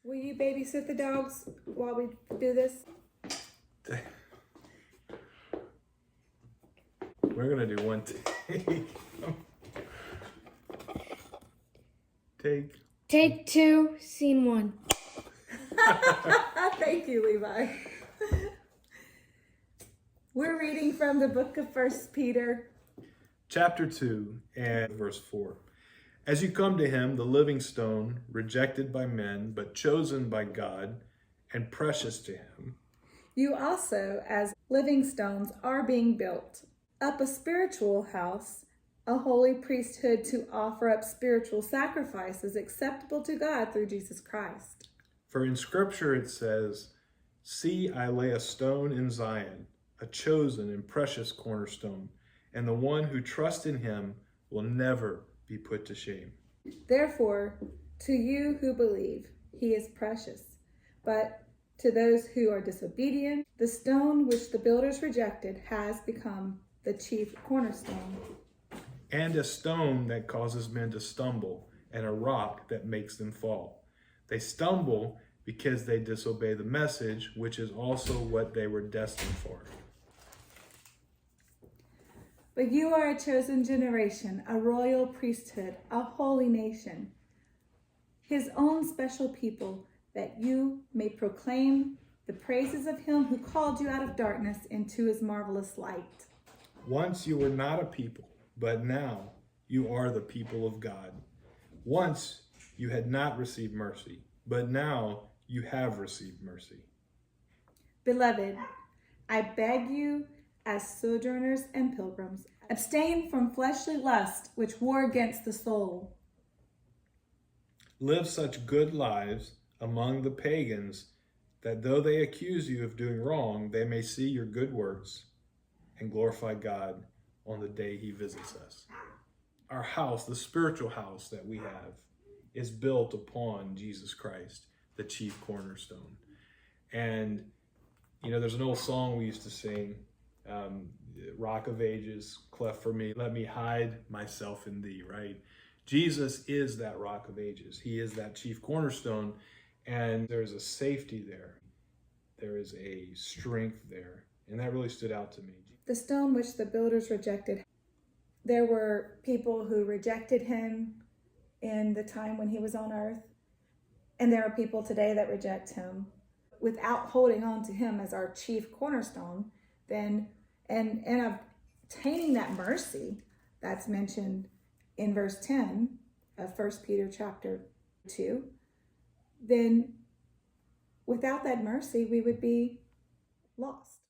Will you babysit the dogs while we do this? We're gonna do one take. Take 2, scene 1. Thank you, Levi. We're reading from the book of 1 Peter. Chapter 2 and verse 4. As you come to him, the living stone, rejected by men, but chosen by God and precious to him. You also, as living stones, are being built up a spiritual house, a holy priesthood to offer up spiritual sacrifices acceptable to God through Jesus Christ. For in Scripture it says, "See, I lay a stone in Zion, a chosen and precious cornerstone, and the one who trusts in him will never be put to shame." Therefore, to you who believe, he is precious. But to those who are disobedient, the stone which the builders rejected has become the chief cornerstone. And a stone that causes men to stumble, and a rock that makes them fall. They stumble because they disobey the message, which is also what they were destined for. But you are a chosen generation, a royal priesthood, a holy nation, his own special people, that you may proclaim the praises of him who called you out of darkness into his marvelous light. Once you were not a people, but now you are the people of God. Once you had not received mercy, but now you have received mercy. Beloved, I beg you, as sojourners and pilgrims, abstain from fleshly lust which war against the soul. Live such good lives among the pagans that though they accuse you of doing wrong, they may see your good works and glorify God on the day he visits us. Our house, the spiritual house that we have, is built upon Jesus Christ, the chief cornerstone. And, there's an old song we used to sing, Rock of Ages, cleft for me, let me hide myself in thee, right? Jesus is that rock of ages. He is that chief cornerstone, and there's a safety there. There is a strength there, and that really stood out to me. The stone which the builders rejected. There were people who rejected him in the time when he was on earth, and there are people today that reject him without holding on to him as our chief cornerstone, then and obtaining that mercy that's mentioned in verse 10 of 1 Peter chapter 2, then without that mercy, we would be lost.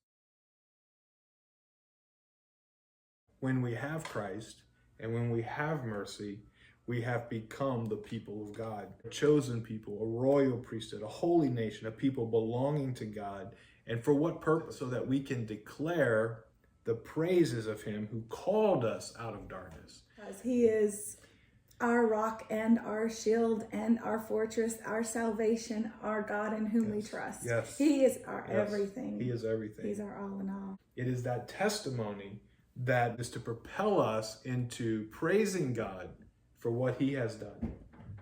When we have Christ and when we have mercy, we have become the people of God, a chosen people, a royal priesthood, a holy nation, a people belonging to God. And for what purpose? So that we can declare the praises of him who called us out of darkness. Because he is our rock and our shield and our fortress, our salvation, our God in whom we trust. Yes. He is our everything. He is everything. He's our all in all. It is that testimony that is to propel us into praising God for what he has done.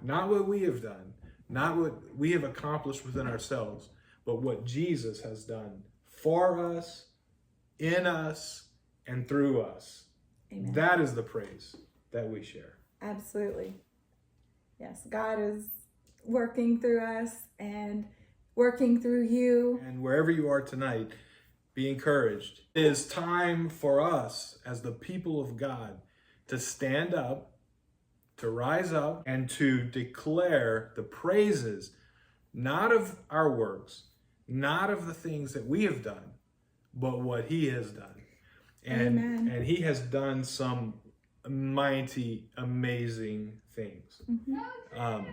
Not what we have done, not what we have accomplished within ourselves, but what Jesus has done for us, in us, and through us. Amen. That is the praise that we share. Absolutely. Yes, God is working through us and working through you. And wherever you are tonight, be encouraged. It is time for us as the people of God to stand up, to rise up, and to declare the praises, not of our works, not of the things that we have done, but what he has done. Amen. And he has done some mighty, amazing things. Mm-hmm.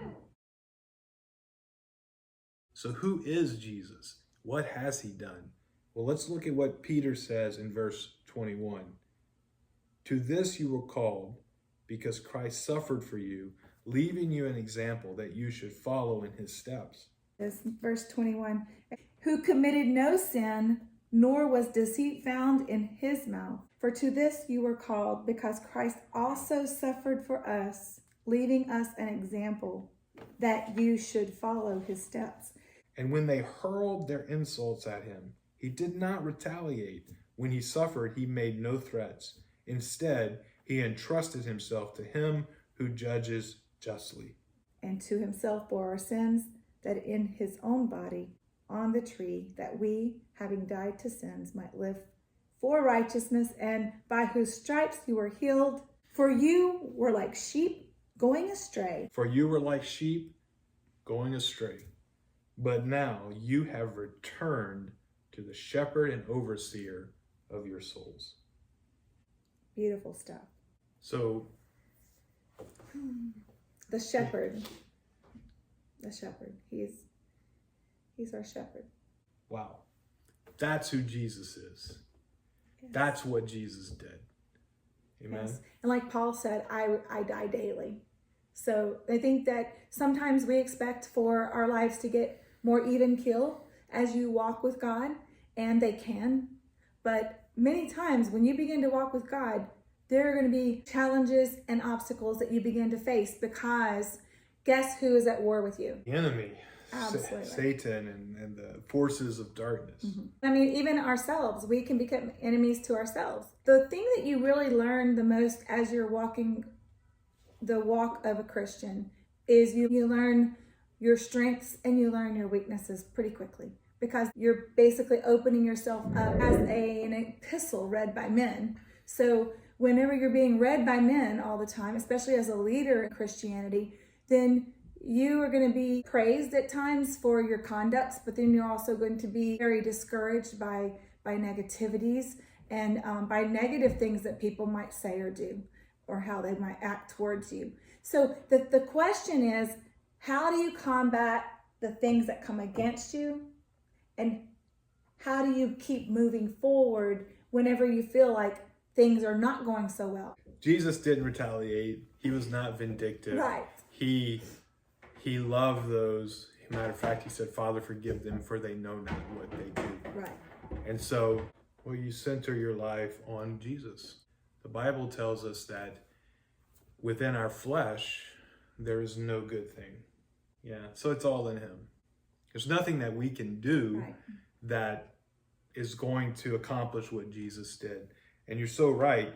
So who is Jesus? What has he done? Well, let's look at what Peter says in verse 21. To this you were called, because Christ suffered for you, leaving you an example that you should follow in his steps. This verse 21, who committed no sin, nor was deceit found in his mouth. For to this you were called, because Christ also suffered for us, leaving us an example that you should follow his steps. And when they hurled their insults at him, he did not retaliate. When he suffered, he made no threats. Instead, he entrusted himself to him who judges justly. And to himself bore our sins, that in his own body on the tree, that we, having died to sins, might live for righteousness, and by whose stripes you were healed. For you were like sheep going astray. For you were like sheep going astray. But now you have returned to the shepherd and overseer of your souls. Beautiful stuff. So, The shepherd. The shepherd. He's our shepherd. wow. That's who Jesus is. Yes. That's what Jesus did. Amen. Yes. And like Paul said, I die daily. So I think that sometimes we expect for our lives to get more even keel as you walk with God, and they can. But many times when you begin to walk with God, there are going to be challenges and obstacles that you begin to face, because guess who is at war with you? The enemy, Absolutely. Satan, and the forces of darkness. I mean, even ourselves, we can become enemies to ourselves. The thing that you really learn the most as you're walking the walk of a Christian is you learn your strengths and you learn your weaknesses pretty quickly, because you're basically opening yourself up as an epistle read by men. So whenever you're being read by men all the time, especially as a leader in Christianity, then you are going to be praised at times for your conducts, but then you're also going to be very discouraged by negativities and by negative things that people might say or do, or how they might act towards you. So the question is, how do you combat the things that come against you? And how do you keep moving forward whenever you feel like things are not going so well? Jesus didn't retaliate. He was not vindictive. Right. He loved those. Matter of fact, he said, Father, forgive them, for they know not what they do. Right. And so, well, you center your life on Jesus. The Bible tells us that within our flesh, there is no good thing. Yeah, so it's all in him. There's nothing that we can do Right. that is going to accomplish what Jesus did. And you're so right.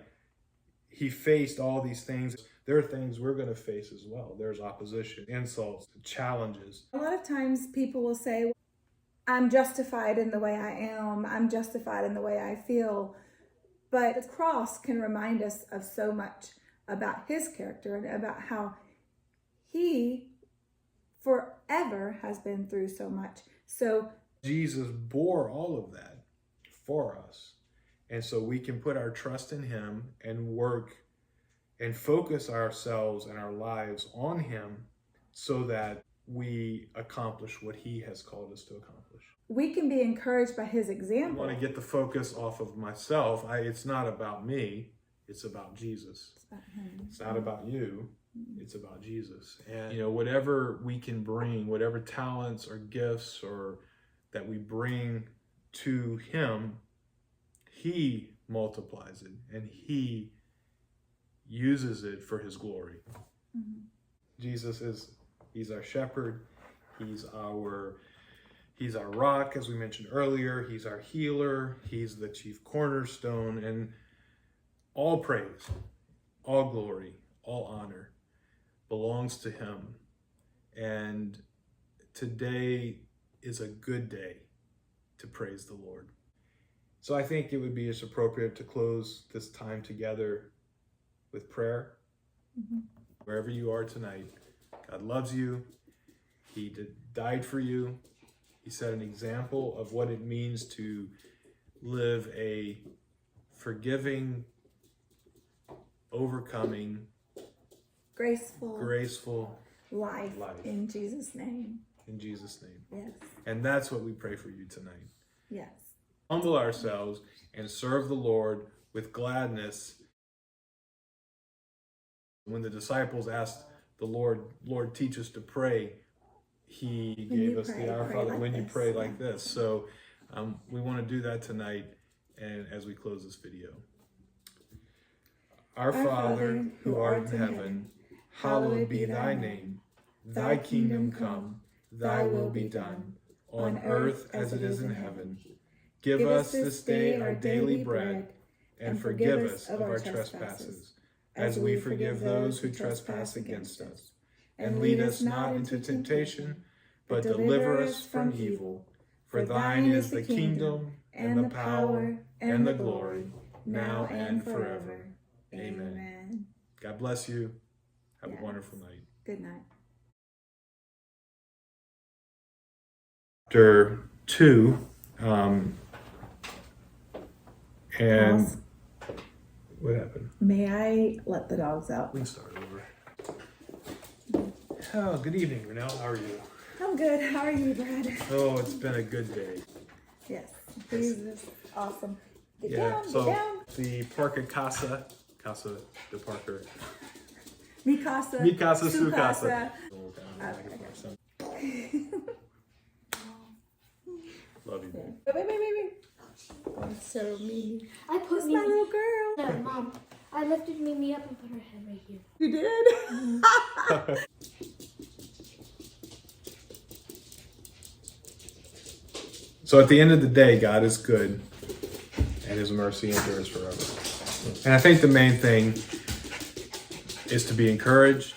He faced all these things. There are things we're going to face as well. There's opposition, insults, challenges. A lot of times people will say, I'm justified in the way I am. I'm justified in the way I feel. But the cross can remind us of so much about his character and about how he forever has been through so much. So Jesus bore all of that for us. And so we can put our trust in him and work and focus ourselves and our lives on him so that we accomplish what he has called us to accomplish. we can be encouraged by his I example. want to get the focus off of myself. It's not about me. It's about Jesus. It's about him. It's not about you. It's about Jesus. And, whatever we can bring, whatever talents or gifts or that we bring to him, he multiplies it and he uses it for his glory. Mhm. Jesus he's our shepherd. He's our rock, as we mentioned earlier. He's our healer. He's the chief cornerstone, and all praise, all glory, all honor belongs to him. And today is a good day to praise the Lord. So I think it would be as appropriate to close this time together with prayer. Mhm. Wherever you are tonight, God loves you. He died for you. He set an example of what it means to live a forgiving, overcoming, Graceful life life. in Jesus' name. In Jesus' name. Yes. And that's what we pray for you tonight. Yes. Humble ourselves and serve the Lord with gladness. When the disciples asked the Lord, teach us to pray, he When gave you us pray, the Our pray Father, like when you this. pray Yeah. like this. So we want to do that tonight, and as we close this video. Our Father, who art in heaven, hallowed be thy name. Thy kingdom come, thy will be done, on earth as it is in heaven. Give us this day our daily bread, and forgive us of our trespasses, as we forgive those who trespass against us. And lead us not into temptation, but deliver us from evil. For thine is the kingdom, and the power, and the glory, now and forever. Amen. God bless you. Have a wonderful night. Good night. Chapter 2, and Pause. what happened? May I let the dogs out? We can start over. Oh, good evening, Renelle. How are you? I'm good. How are you, Brad? Oh, it's been a good day. Yes. He's just awesome. Get Yeah, down, so get down. the Parker Casa de Parker. Mi casa. Mi casa, su casa. casa. Love you, babe. Wait. Oh, so mean. I put That's my Mimi. little girl. No, Mom. I lifted Mimi up and put her head right here. You did? So at the end of the day, God is good, and His mercy endures forever. And I think the main thing is to be encouraged